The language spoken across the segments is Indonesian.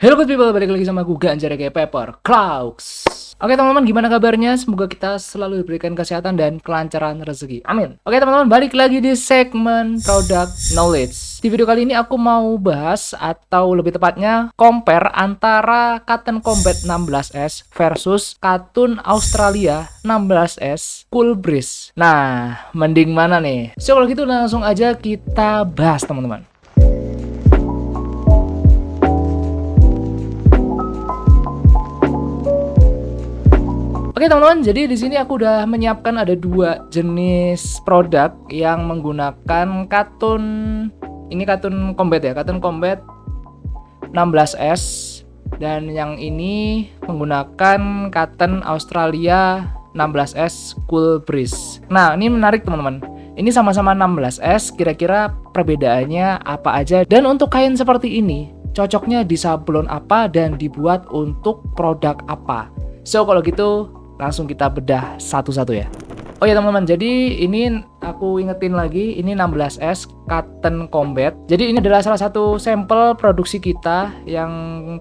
Hello good people, balik lagi sama gue Ganjar kayak Pepper Clouds. Oke teman-teman, gimana kabarnya? Semoga kita selalu diberikan kesehatan dan kelancaran rezeki. Amin. Oke teman-teman, balik lagi di segmen Product Knowledge. Di video kali ini aku mau bahas, atau lebih tepatnya compare antara Cotton Combat 16S versus Katun Australia 16S Cool Breeze. Nah, mending mana nih? So kalau gitu langsung aja kita bahas teman-teman. Oke teman-teman, jadi di sini aku udah menyiapkan ada dua jenis produk yang menggunakan Katun. Ini Katun Combat ya, Katun Combat 16S, dan yang ini menggunakan Katun Australia 16S Cool Breeze. Nah, ini menarik teman-teman. Ini sama-sama 16S, kira-kira perbedaannya apa aja, dan untuk kain seperti ini cocoknya di sablon apa dan dibuat untuk produk apa. So kalau gitu langsung kita bedah satu-satu ya. Oh ya teman-teman, jadi ini aku ingetin lagi, ini 16S Cotton Combat. Jadi ini adalah salah satu sampel produksi kita yang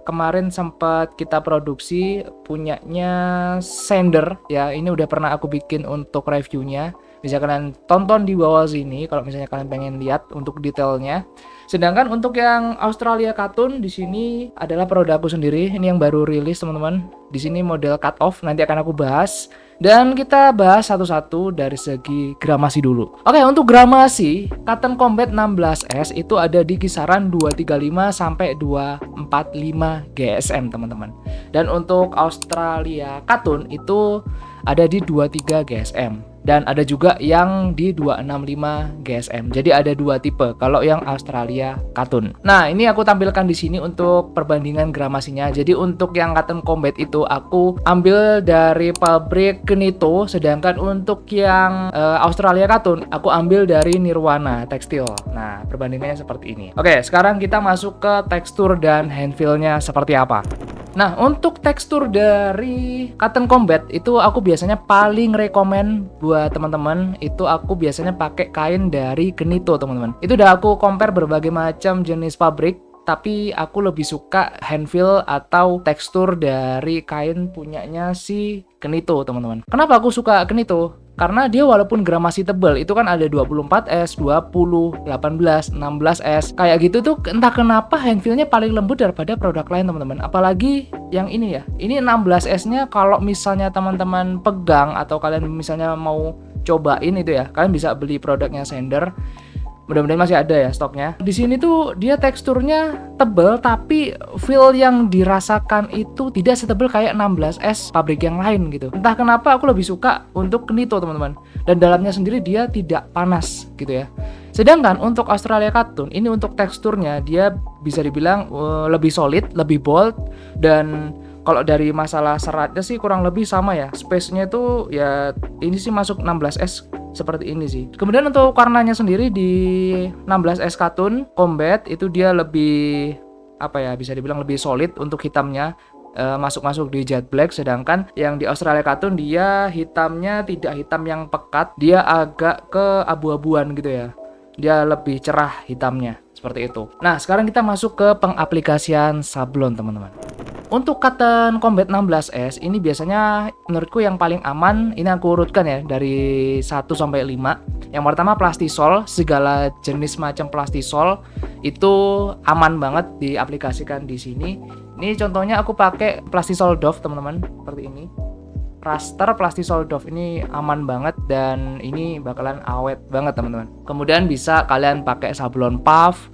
kemarin sempat kita produksi, punyanya Sender ya. Ini udah pernah aku bikin untuk reviewnya. Bisa kalian tonton di bawah sini kalau misalnya kalian pengen lihat untuk detailnya. Sedangkan untuk yang Australia Katun di sini adalah produkku sendiri. Ini yang baru rilis teman-teman. Di sini model cut off, nanti akan aku bahas. Dan kita bahas satu-satu dari segi gramasi dulu. Oke, untuk gramasi Cotton Combat 16S itu ada di kisaran 235 sampai 245 GSM teman-teman. Dan untuk Australia Katun itu ada di 23 GSM. Dan ada juga yang di 265 GSM. Jadi ada dua tipe kalau yang Australia Katun. Nah, ini aku tampilkan di sini untuk perbandingan gramasinya. Jadi untuk yang Cotton Combat itu aku ambil dari pabrik Kenito, sedangkan untuk yang Australia Katun aku ambil dari Nirwana Tekstil. Nah, perbandingannya seperti ini. Oke, sekarang kita masuk ke tekstur dan handfeel-nya seperti apa. Nah, untuk tekstur dari Cotton Combat itu aku biasanya paling rekomen buat teman-teman, itu aku biasanya pakai kain dari Kenito teman-teman. Itu udah aku compare berbagai macam jenis pabrik, tapi aku lebih suka handfeel atau tekstur dari kain punyanya si Kenito teman-teman. Kenapa aku suka Kenito? Karena dia walaupun gramasi tebal, itu kan ada 24S, 20, 18, 16S. Kayak gitu tuh entah kenapa handfeel-nya paling lembut daripada produk lain teman-teman. Apalagi yang ini ya. Ini 16S-nya kalau misalnya teman-teman pegang atau kalian misalnya mau cobain itu ya, kalian bisa beli produknya Sender. Mudah-mudahan masih ada ya stoknya. Di sini tuh dia teksturnya tebal, tapi feel yang dirasakan itu tidak setebal kayak 16S pabrik yang lain gitu. Entah kenapa aku lebih suka untuk Kenito teman-teman. Dan dalamnya sendiri dia tidak panas gitu ya. Sedangkan untuk Australia Katun ini untuk teksturnya dia bisa dibilang lebih solid, lebih bold, dan kalau dari masalah seratnya sih kurang lebih sama ya. Space-nya itu ya ini sih masuk 16S seperti ini sih. Kemudian untuk warnanya sendiri di 16S Katun Combat itu dia lebih apa ya, bisa dibilang lebih solid untuk hitamnya, masuk-masuk di jet black. Sedangkan yang di Australia Katun dia hitamnya tidak hitam yang pekat, dia agak ke abu-abuan gitu ya. Dia lebih cerah hitamnya seperti itu. Nah, sekarang kita masuk ke pengaplikasian sablon teman-teman. Untuk Cotton Combat 16S ini biasanya menurutku yang paling aman, ini aku urutkan ya dari 1 sampai 5. Yang pertama plastisol, segala jenis macam plastisol itu aman banget diaplikasikan di sini. Ini contohnya aku pakai plastisol Dove teman-teman, seperti ini. Raster plastisol Dove ini aman banget dan ini bakalan awet banget teman-teman. Kemudian bisa kalian pakai sablon puff,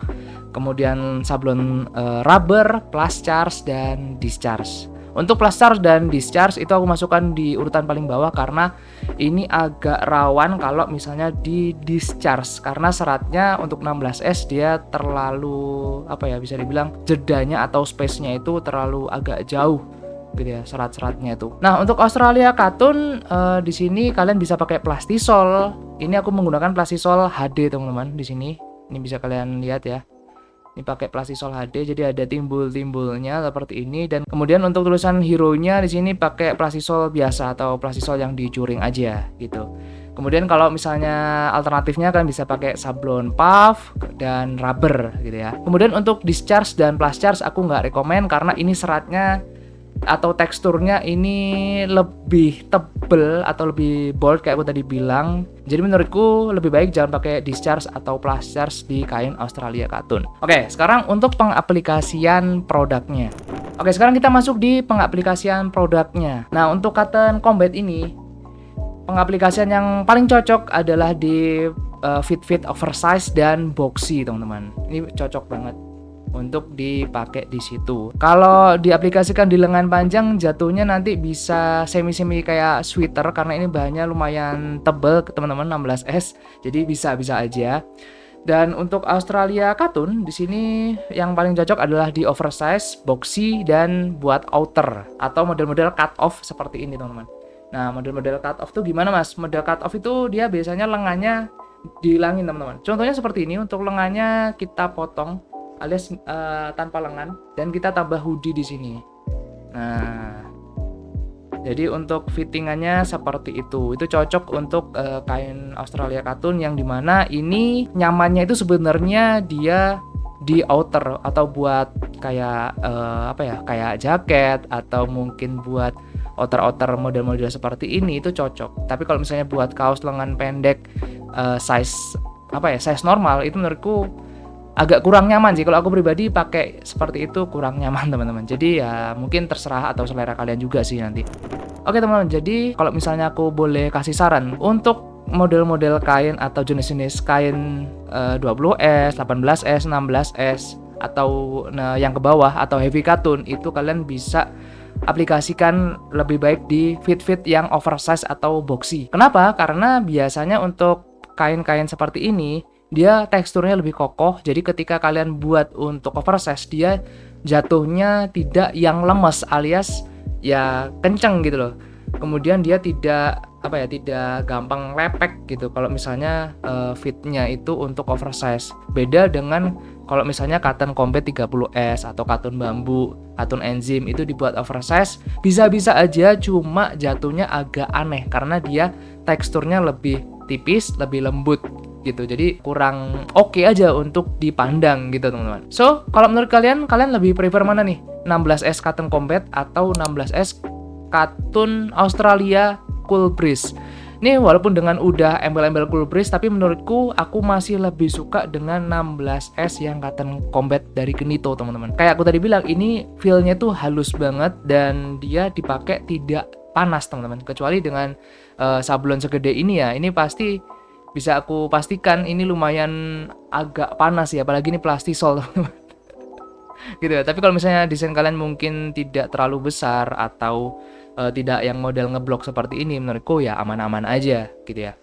kemudian sablon rubber, plus charge, dan discharge. Untuk plus charge dan discharge itu aku masukkan di urutan paling bawah karena ini agak rawan kalau misalnya di discharge, karena seratnya untuk 16S dia terlalu apa ya, bisa dibilang jedanya atau space-nya itu terlalu agak jauh gitu ya, serat-seratnya itu. Nah, untuk Australia Katun di sini kalian bisa pakai plastisol. Ini aku menggunakan plastisol HD teman-teman di sini. Ini bisa kalian lihat ya. Ini pakai plastisol HD, jadi ada timbul-timbulnya seperti ini. Dan kemudian untuk tulisan hero-nya di sini pakai plastisol biasa atau plastisol yang dicuring aja gitu. Kemudian kalau misalnya alternatifnya kalian bisa pakai sablon puff dan rubber gitu ya. Kemudian untuk discharge dan plus charge aku nggak rekomen karena ini seratnya atau teksturnya ini lebih tebel atau lebih bold kayak aku tadi bilang. Jadi menurutku lebih baik jangan pakai discharge atau plus charge di kain Australia Cotton. Oke, sekarang untuk pengaplikasian produknya. Oke, sekarang kita masuk di pengaplikasian produknya. Nah, untuk cotton combat ini pengaplikasian yang paling cocok adalah di fit oversize dan boxy, teman-teman. Ini cocok banget untuk dipakai di situ. Kalau diaplikasikan di lengan panjang jatuhnya nanti bisa semi-semi kayak sweater karena ini bahannya lumayan tebal teman-teman, 16S. Jadi bisa aja. Dan untuk Australia Cotton di sini yang paling cocok adalah di oversize, boxy dan buat outer atau model-model cut off seperti ini, teman-teman. Nah, model-model cut off tuh gimana, Mas? Model cut off itu dia biasanya lengannya dihilangin, teman-teman. Contohnya seperti ini, untuk lengannya kita potong alias tanpa lengan dan kita tambah hoodie di sini. Nah, jadi untuk fittingannya seperti itu cocok untuk kain Australia Cotton yang dimana ini nyamannya itu sebenarnya dia di outer atau buat kayak kayak jaket atau mungkin buat outer model-model seperti ini itu cocok. Tapi kalau misalnya buat kaos lengan pendek size normal itu menurutku agak kurang nyaman sih. Kalau aku pribadi pakai seperti itu kurang nyaman, teman-teman. Jadi ya mungkin terserah atau selera kalian juga sih nanti. Oke, teman-teman. Jadi kalau misalnya aku boleh kasih saran untuk model-model kain atau jenis-jenis kain 20S, 18S, 16S atau yang ke bawah atau heavy cotton itu kalian bisa aplikasikan lebih baik di fit yang oversize atau boxy. Kenapa? Karena biasanya untuk kain-kain seperti ini dia teksturnya lebih kokoh, jadi ketika kalian buat untuk oversize dia jatuhnya tidak yang lemes alias ya kenceng gitu loh. Kemudian dia tidak gampang lepek gitu kalau misalnya fitnya itu untuk oversize. Beda dengan kalau misalnya cotton combat 30S atau cotton bambu, cotton enzim itu dibuat oversize bisa-bisa aja, cuma jatuhnya agak aneh karena dia teksturnya lebih tipis, lebih lembut gitu. Jadi kurang oke aja untuk dipandang gitu, teman-teman. So, kalau menurut kalian lebih prefer mana nih? 16S Cotton Combat atau 16S Cotton Australia Cool Breeze? Ini walaupun dengan udah embel-embel Cool Breeze, tapi menurutku aku masih lebih suka dengan 16S yang Cotton Combat dari Kenito, teman-teman. Kayak aku tadi bilang, ini feel-nya tuh halus banget dan dia dipakai tidak panas, teman-teman. Kecuali dengan sablon segede ini ya, ini pasti bisa aku pastikan ini lumayan agak panas ya, apalagi ini plastisol, teman-teman. Gitu ya. Tapi kalau misalnya desain kalian mungkin tidak terlalu besar atau tidak yang model ngeblok seperti ini, menurutku ya aman-aman aja gitu ya.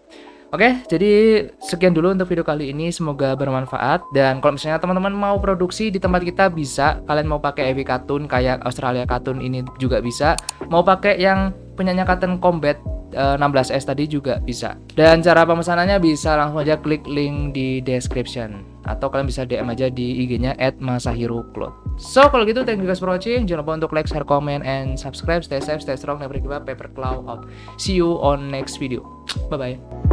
Oke, jadi sekian dulu untuk video kali ini, semoga bermanfaat. Dan kalau misalnya teman-teman mau produksi di tempat kita bisa, kalian mau pakai heavy cotton kayak Australia Cotton ini juga bisa, mau pakai yang punyanya Cotton Combat 16S tadi juga bisa. Dan cara pemesanannya bisa langsung aja klik link di description atau kalian bisa DM aja di IG-nya @masahirocloth. So kalau gitu, thank you guys for watching. Jangan lupa untuk like, share, comment, and subscribe. Stay safe, stay strong, never give up. Paper Cloud out. See you on next video. Bye bye.